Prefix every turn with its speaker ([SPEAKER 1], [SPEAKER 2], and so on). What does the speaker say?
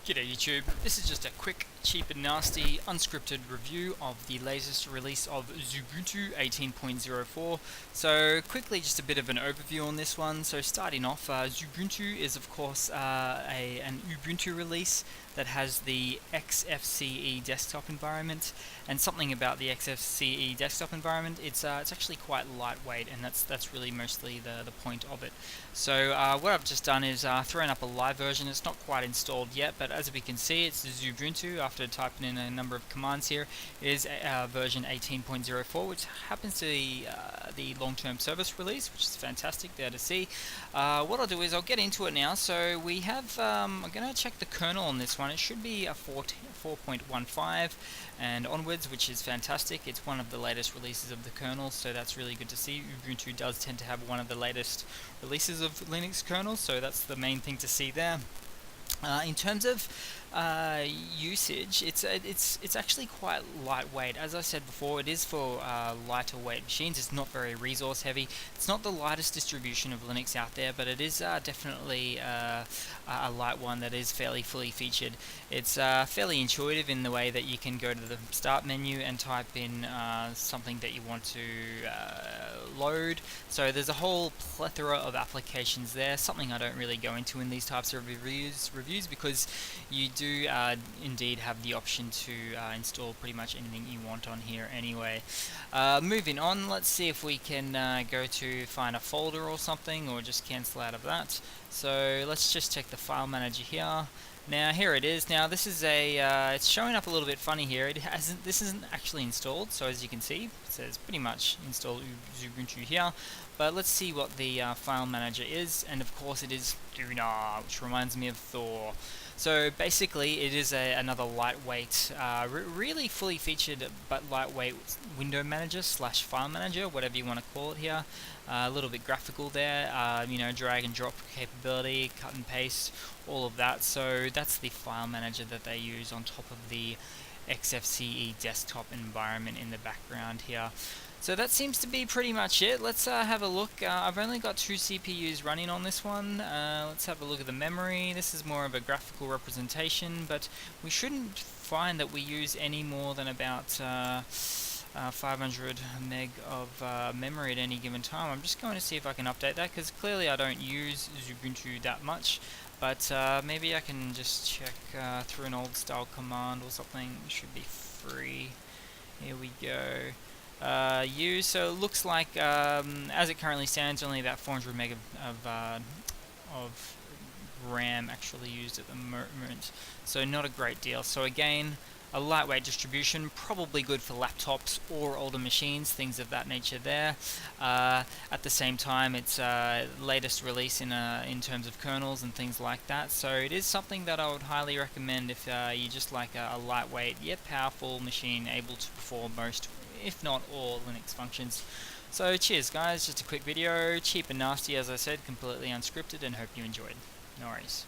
[SPEAKER 1] G'day YouTube, this is just a quick, cheap and nasty, unscripted review of the latest release of Xubuntu 18.04. So quickly, just a bit of an overview on this one. So starting off, Xubuntu is of course an Ubuntu release that has the XFCE desktop environment. And something about the XFCE desktop environment, it's actually quite lightweight, and that's really mostly the point of it. So what I've just done is thrown up a live version. It's not quite installed yet, but as we can see, it's Xubuntu. After typing in a number of commands here, is version 18.04, which happens to be the long-term service release, which is fantastic there to see. What I'll do is I'll get into it now. So we have, I'm going to check the kernel on this one. It should be a 4.15 and onwards, which is fantastic. It's one of the latest releases of the kernel, so that's really good to see. Ubuntu does tend to have one of the latest releases of Linux kernels, so that's the main thing to see there. In terms of usage, it's actually quite lightweight. As I said before, it is for lighter weight machines. It's not very resource heavy. It's not the lightest distribution of Linux out there, but it is definitely a light one that is fairly fully featured. It's fairly intuitive in the way that you can go to the start menu and type in something that you want to load. So there's a whole plethora of applications there, something I don't really go into in these types of reviews because you do indeed have the option to install pretty much anything you want on here anyway. Moving on, let's see if we can go to find a folder or something, or just cancel out of that. So let's just check the file manager here. Now here it is. Now this is it's showing up a little bit funny here. This isn't actually installed, so as you can see, it says pretty much install Xubuntu here. But let's see what the file manager is, and of course it is Duna, which reminds me of Thor. So basically it is another lightweight, really fully featured but lightweight window manager slash file manager, whatever you want to call it here. A little bit graphical there, drag and drop capability, cut and paste, all of that. So that's the file manager that they use on top of the XFCE desktop environment in the background here. So that seems to be pretty much it. Let's have a look. I've only got 2 CPUs running on this one. Let's have a look at the memory. This is more of a graphical representation, but we shouldn't find that we use any more than about 500 meg of memory at any given time. I'm just going to see if I can update that, because clearly I don't use Xubuntu that much, but maybe I can just check through an old style command or something. It should be free. Here we go. So it looks like, as it currently stands, only about 400 meg of RAM actually used at the moment, so not a great deal. So again, a lightweight distribution, probably good for laptops or older machines, things of that nature there. At the same time, it's latest release in terms of kernels and things like that, so it is something that I would highly recommend if you just like a lightweight yet powerful machine able to perform most, if not all, Linux functions. So cheers guys, just a quick video, cheap and nasty as I said, completely unscripted, and hope you enjoyed. No worries.